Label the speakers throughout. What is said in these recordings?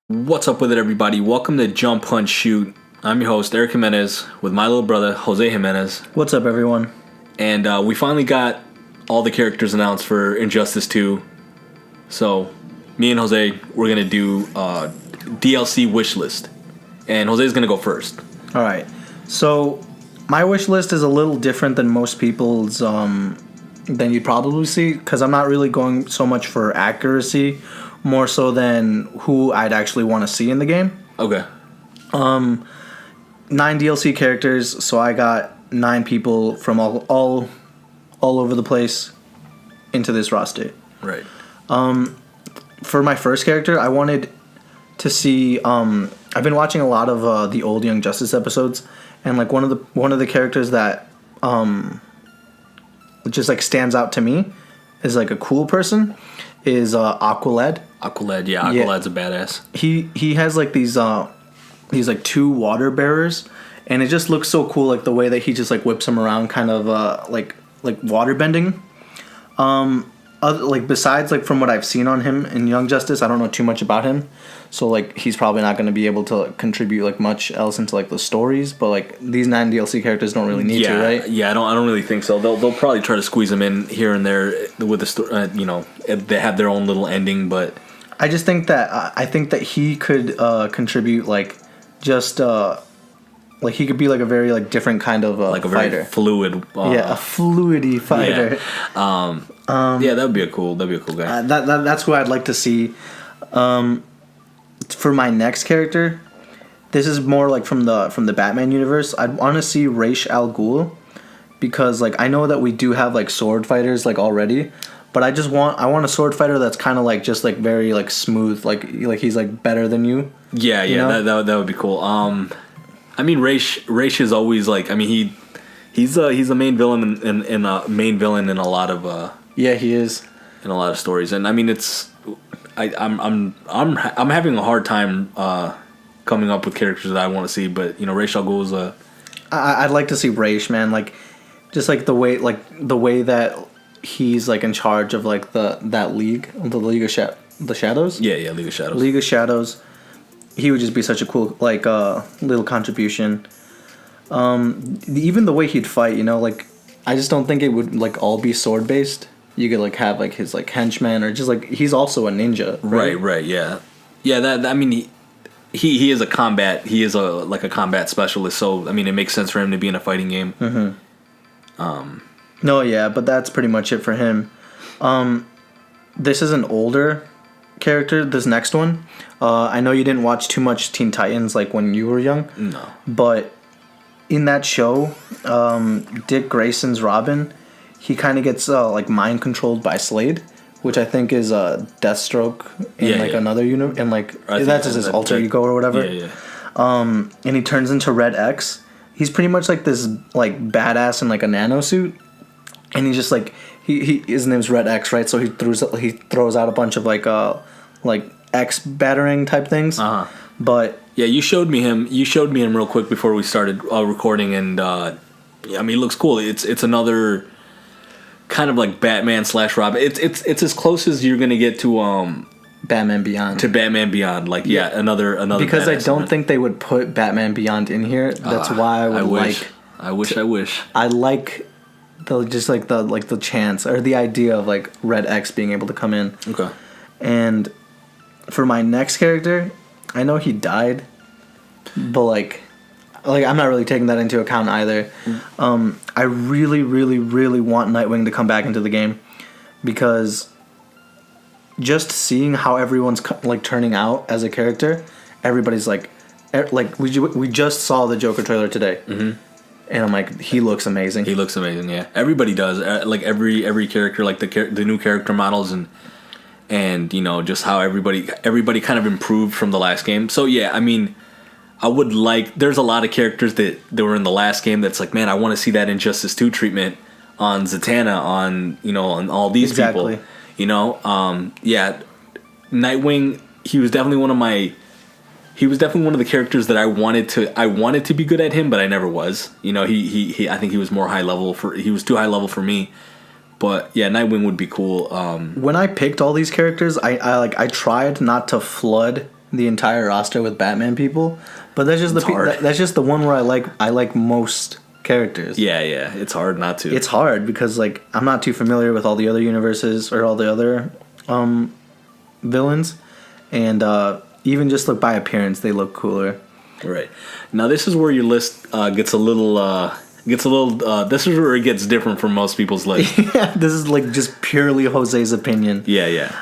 Speaker 1: What's up with it, everybody? Welcome to Jump, Punch, Shoot. I'm your host, Eric Jimenez, with my little brother, Jose Jimenez.
Speaker 2: What's up, everyone?
Speaker 1: And we finally got all the characters announced for Injustice 2. So, me and Jose, we're going to do DLC Wishlist. And Jose's going to go first.
Speaker 2: All right. So, my wish list is a little different than most people's, than you'd probably see, because I'm not really going so much for accuracy, more so than who I'd actually want to see in the game.
Speaker 1: Okay.
Speaker 2: 9 DLC characters, so I got 9 people from all over the place into this roster.
Speaker 1: Right.
Speaker 2: For my first character, I wanted to see. I've been watching a lot of the old Young Justice episodes, and like one of the characters that just like stands out to me is like a cool person is Aqualad.
Speaker 1: Aqualad, yeah. Aqualad's a badass.
Speaker 2: He has like these like 2 water bearers, and it just looks so cool, like the way that he just like whips them around, kind of like water bending. Like besides like from what I've seen on him in Young Justice, I don't know too much about him, so like he's probably not going to be able to like, contribute like much else into like the stories. But like these 9 DLC characters don't really need to, right?
Speaker 1: Yeah, I don't really think so. They'll probably try to squeeze them in here and there with the story. They have their own little ending, but
Speaker 2: I just think that he could contribute like just like he could be like a very like different kind of
Speaker 1: like a
Speaker 2: fighter.
Speaker 1: very fluid.
Speaker 2: A fluidy fighter.
Speaker 1: Yeah. Yeah, that'd be a cool guy.
Speaker 2: That's who I'd like to see. For my next character, this is more like from the Batman universe. I'd want to see Ra's al Ghul, because like I know that we do have like sword fighters like already, but I want a sword fighter that's kind of like just like very like smooth, like he's like better than you.
Speaker 1: Yeah,
Speaker 2: you know?
Speaker 1: that would be cool. I mean, Ra's is always like, I mean, he's a main villain in a main villain in a lot of
Speaker 2: yeah, he is
Speaker 1: in a lot of stories, and I mean I'm having a hard time coming up with characters that I want to see, but Ra's al Ghul is a.
Speaker 2: I'd like to see Ra's, man, like just like the way that he's like in charge of like the League of the Shadows.
Speaker 1: Yeah, League of Shadows.
Speaker 2: League of Shadows. He would just be such a cool like little contribution. Even the way he'd fight, like I just don't think it would like all be sword based. You could like have like his like henchmen, or just like he's also a ninja.
Speaker 1: Right, yeah. That I mean he is a combat. He is a combat specialist. So I mean it makes sense for him to be in a fighting game.
Speaker 2: Mm-hmm. No, yeah, but that's pretty much it for him. This is an older character. This next one, I know you didn't watch too much Teen Titans like when you were young.
Speaker 1: No,
Speaker 2: but in that show, Dick Grayson's Robin, he kind of gets like mind controlled by Slade, which I think is Deathstroke in another unit, and like that's his alter ego or whatever.
Speaker 1: Yeah.
Speaker 2: And he turns into Red X. He's pretty much like this like badass in like a nano suit, and he's just like his name's Red X, right? So he throws out a bunch of like X battering type things. But
Speaker 1: yeah, you showed me him real quick before we started recording, and I mean, he looks cool. It's another kind of like Batman / Robin. It's as close as you're gonna get to
Speaker 2: Batman Beyond.
Speaker 1: Like another
Speaker 2: because I don't think they would put Batman Beyond in here. That's why I wish. I like the chance or the idea of like Red X being able to come in.
Speaker 1: Okay.
Speaker 2: And for my next character, I know he died, but like I'm not really taking that into account either. I really, really, really want Nightwing to come back into the game, because just seeing how everyone's like turning out as a character, everybody's like we just saw the Joker trailer today, and I'm like, he looks amazing.
Speaker 1: He looks amazing. Yeah, everybody does. Like every character, like the new character models and just how everybody kind of improved from the last game. So yeah, I mean, I would like. There's a lot of characters that were in the last game that's like, man, I want to see that Injustice 2 treatment on Zatanna, on on all these people. Yeah, Nightwing. He was definitely one of the characters that I wanted to be good at him, but I never was. He I think he was more high level he was too high level for me. But yeah, Nightwing would be cool.
Speaker 2: When I picked all these characters, I tried not to flood the entire roster with Batman people, but that's just
Speaker 1: hard.
Speaker 2: that's just the one where I like most characters.
Speaker 1: Yeah, it's hard not to.
Speaker 2: It's hard because like I'm not too familiar with all the other universes or all the other villains, and even just look by appearance, they look cooler.
Speaker 1: Right. Now this is where your list gets a little. This is where it gets different from most people's list.
Speaker 2: Yeah, this is like just purely Jose's opinion.
Speaker 1: Yeah.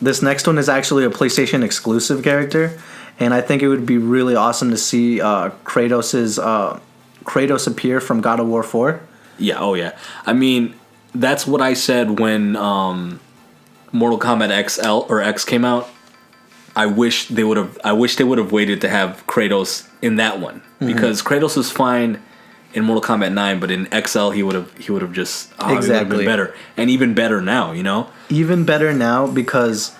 Speaker 2: This next one is actually a PlayStation exclusive character, and I think it would be really awesome to see Kratos appear from God of War 4.
Speaker 1: Yeah. Oh yeah. I mean, that's what I said when Mortal Kombat XL or X came out. I wish they would have waited to have Kratos in that one, because Kratos was fine in Mortal Kombat 9, but in XL he would have just
Speaker 2: Exactly.
Speaker 1: He would have been better, and even better now.
Speaker 2: Even better now, because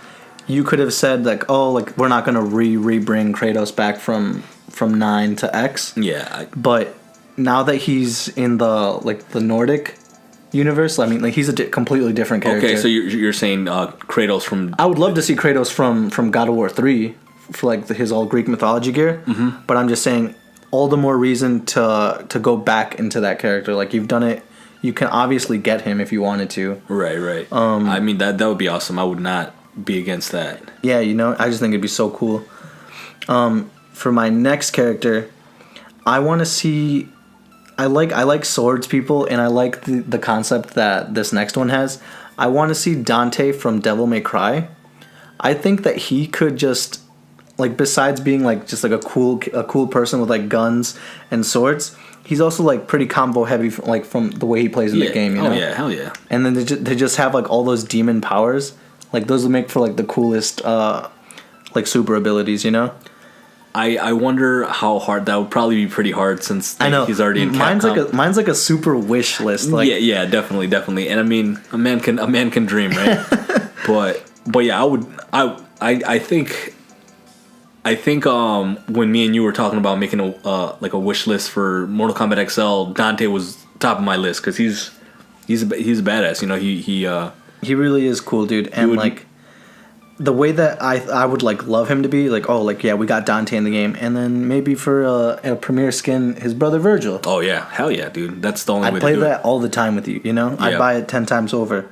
Speaker 2: you could have said like, oh, like we're not gonna re-bring Kratos back from 9 to X.
Speaker 1: Yeah.
Speaker 2: But now that he's in the Nordic universe, I mean, like he's a completely different character.
Speaker 1: Okay, so you're saying Kratos from...
Speaker 2: I would love to see Kratos from God of War 3 for like his all Greek mythology gear. Mm-hmm. But I'm just saying, all the more reason to go back into that character. Like you've done it, you can obviously get him if you wanted to.
Speaker 1: Right. I mean that would be awesome. I would not be against that.
Speaker 2: Yeah, I just think it'd be so cool. For my next character, I want to see. I like swords people, and I like the concept that this next one has. I want to see Dante from Devil May Cry. I think that he could just, like, besides being like just like a cool person with like guns and swords, he's also like pretty combo heavy, from the way he plays in the game.
Speaker 1: Oh yeah, hell yeah.
Speaker 2: And then they just have like all those demon powers. Like those would make for like the coolest like super abilities.
Speaker 1: I wonder how hard that would probably be. Pretty hard, since
Speaker 2: I know
Speaker 1: he's already in Capcom.
Speaker 2: Mine's like a super wish list. Like,
Speaker 1: yeah, definitely. And I mean, a man can dream, right? but yeah, I think when me and you were talking about making a wish list for Mortal Kombat XL, Dante was top of my list, because he's a badass.
Speaker 2: He really is cool, dude. And like the way that I would like love him to be like, oh, like, yeah, we got Dante in the game, and then maybe for a premier skin, his brother Virgil.
Speaker 1: Oh yeah, hell yeah, dude. That's the only way to do it.
Speaker 2: I'd play that all the time with you. I'd buy it 10 times over.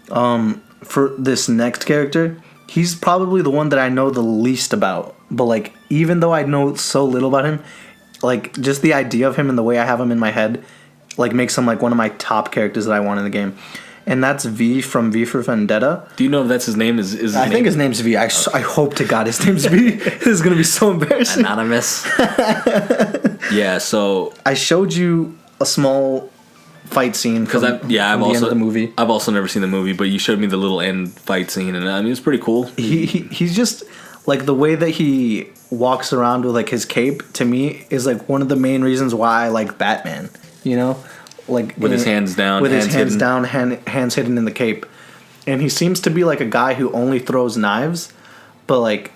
Speaker 2: For this next character, he's probably the one that I know the least about. But like, even though I know so little about him, like just the idea of him and the way I have him in my head, like makes him like one of my top characters that I want in the game. And that's V from V for Vendetta.
Speaker 1: Do you know if that's his name?
Speaker 2: I think his name's V. I hope to God his name's V. This is going to be so embarrassing.
Speaker 1: Anonymous. Yeah, so...
Speaker 2: I showed you a small fight scene from the end of the movie.
Speaker 1: I've also never seen the movie, but you showed me the little end fight scene, and I mean, it's pretty cool.
Speaker 2: He's just... Like, the way that he walks around with, like, his cape, to me, is, like, one of the main reasons why I like Batman, Like
Speaker 1: with his hands down,
Speaker 2: hands hidden in the cape, and he seems to be like a guy who only throws knives, but like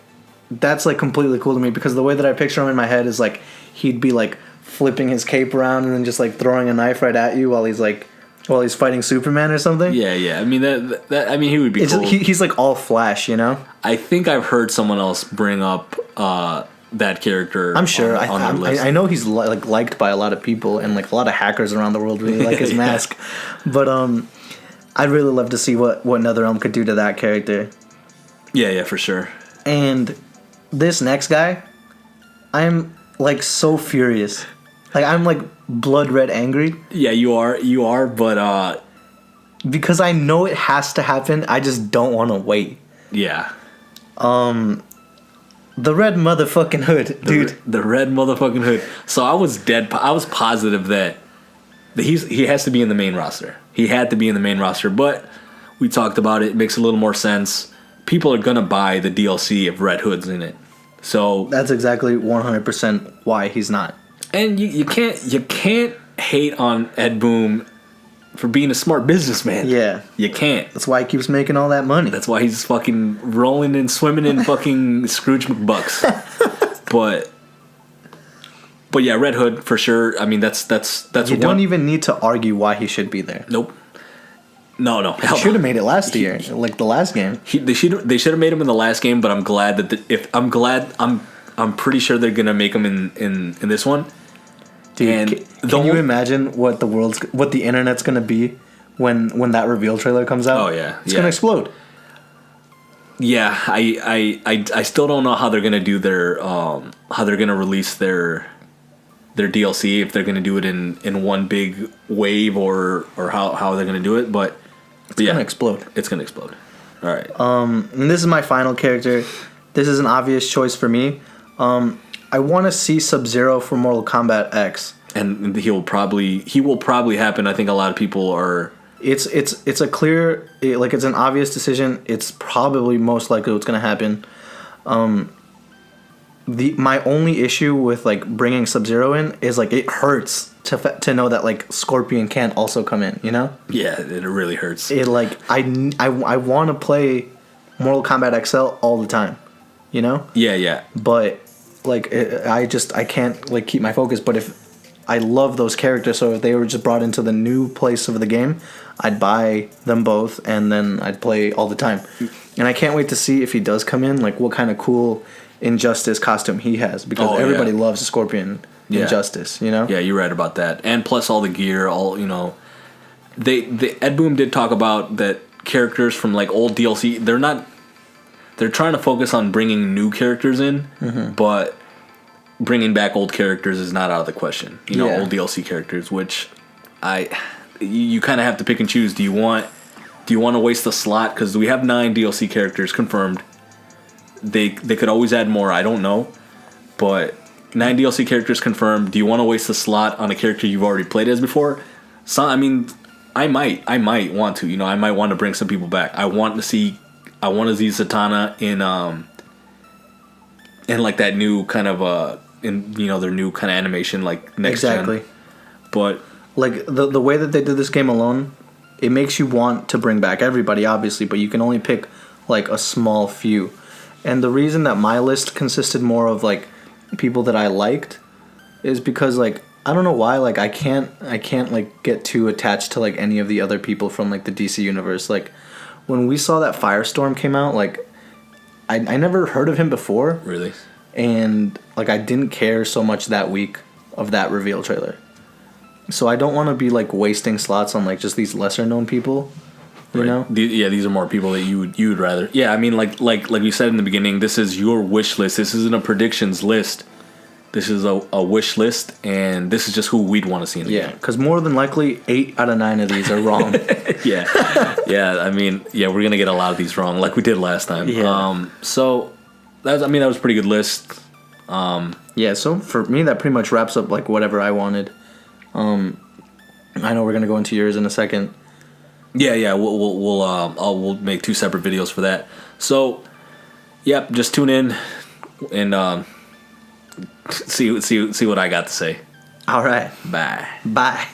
Speaker 2: that's like completely cool to me, because the way that I picture him in my head is like he'd be like flipping his cape around and then just like throwing a knife right at you while he's fighting Superman or something.
Speaker 1: Yeah. I mean that I mean he would be cool.
Speaker 2: He's like all Flash,
Speaker 1: I think I've heard someone else bring up that charker.
Speaker 2: I'm sure.
Speaker 1: On their list.
Speaker 2: I know he's liked by a lot of people, and like a lot of hackers around the world really like his mask. But I'd really love to see what NetherRealm could do to that character.
Speaker 1: Yeah, for sure.
Speaker 2: And this next guy, I'm like so furious. Like I'm like blood red angry.
Speaker 1: Yeah, you are, but
Speaker 2: because I know it has to happen, I just don't want to wait.
Speaker 1: Yeah.
Speaker 2: The red motherfucking hood, dude.
Speaker 1: The red motherfucking hood. So I was positive that he has to be in the main roster. He had to be in the main roster, but we talked about it. It makes a little more sense. People are gonna buy the DLC if Red Hood's in it. So
Speaker 2: that's exactly 100% why he's not.
Speaker 1: And you can't hate on Ed Boon for being a smart businessman. Yeah. You can't.
Speaker 2: That's why he keeps making all that money.
Speaker 1: That's why he's fucking rolling and swimming in fucking Scrooge McBucks. But yeah, Red Hood for sure. I mean, that's
Speaker 2: you don't even need to argue why he should be there.
Speaker 1: Nope. No.
Speaker 2: Should have made it last year, like the last game.
Speaker 1: They should have made him in the last game, but I'm glad that I'm pretty sure they're gonna make him in this one.
Speaker 2: Dude,
Speaker 1: And
Speaker 2: can you imagine what the internet's gonna be when that reveal trailer comes out?
Speaker 1: Oh, yeah.
Speaker 2: It's gonna explode.
Speaker 1: Yeah, I still don't know how they're gonna do how they're gonna release their DLC, if they're gonna do it in one big wave or how they're gonna do it, but
Speaker 2: it's gonna explode.
Speaker 1: It's gonna explode. All right.
Speaker 2: And this is my final character. This is an obvious choice for me. I want to see Sub-Zero for Mortal Kombat X.
Speaker 1: And he will probably happen. I think a lot of people are.
Speaker 2: It's a clear, like, it's an obvious decision. It's probably most likely what's going to happen. My only issue with, like, bringing Sub-Zero in is, like, it hurts to know that, like, Scorpion can't also come in, you know?
Speaker 1: Yeah, it really hurts.
Speaker 2: It, like, I want to play Mortal Kombat XL all the time, you know?
Speaker 1: Yeah.
Speaker 2: But, like, I can't, like, keep my focus. But if I love those characters, so if they were just brought into the new place of the game, I'd buy them both, and then I'd play all the time. And I can't wait to see if he does come in, like, what kind of cool Injustice costume he has, because everybody loves Scorpion Injustice, you know?
Speaker 1: Yeah, you're right about that. And plus all the gear, you know, Ed Boon did talk about that characters from, like, old DLC, they're trying to focus on bringing new characters in, but bringing back old characters is not out of the question. You know, old DLC characters, which you kind of have to pick and choose. Do you want to waste the slot? Because we have 9 DLC characters confirmed. They could always add more. I don't know, but 9 DLC characters confirmed. Do you want to waste the slot on a character you've already played as before? I mean, I might want to. You know, I might want to bring some people back. I want to see Zatanna in like that new kind of in, you know, their new kind of animation, like next gen. But
Speaker 2: like the way that they did this game alone, it makes you want to bring back everybody, obviously, but you can only pick like a small few. And the reason that my list consisted more of like people that I liked is because, like, I don't know why, like I can't like get too attached to like any of the other people from like the DC universe. Like when we saw that Firestorm came out, like I never heard of him before.
Speaker 1: Really?
Speaker 2: And like I didn't care so much that week of that reveal trailer. So I don't want to be like wasting slots on like just these lesser known people. You know?
Speaker 1: These are more people that you would rather. Yeah, I mean, like we said in the beginning, this is your wish list. This isn't a predictions list. This is a wish list, and this is just who we'd want to see in the game.
Speaker 2: Yeah, because more than likely 8 out of 9 of these are wrong.
Speaker 1: Yeah. I mean, we're gonna get a lot of these wrong, like we did last time.
Speaker 2: Yeah.
Speaker 1: So that was a pretty good list.
Speaker 2: Yeah. So for me, that pretty much wraps up like whatever I wanted. I know we're gonna go into yours in a second.
Speaker 1: Yeah. We'll make 2 separate videos for that. So, yep, just tune in and see what I got to say.
Speaker 2: All right.
Speaker 1: Bye.
Speaker 2: Bye.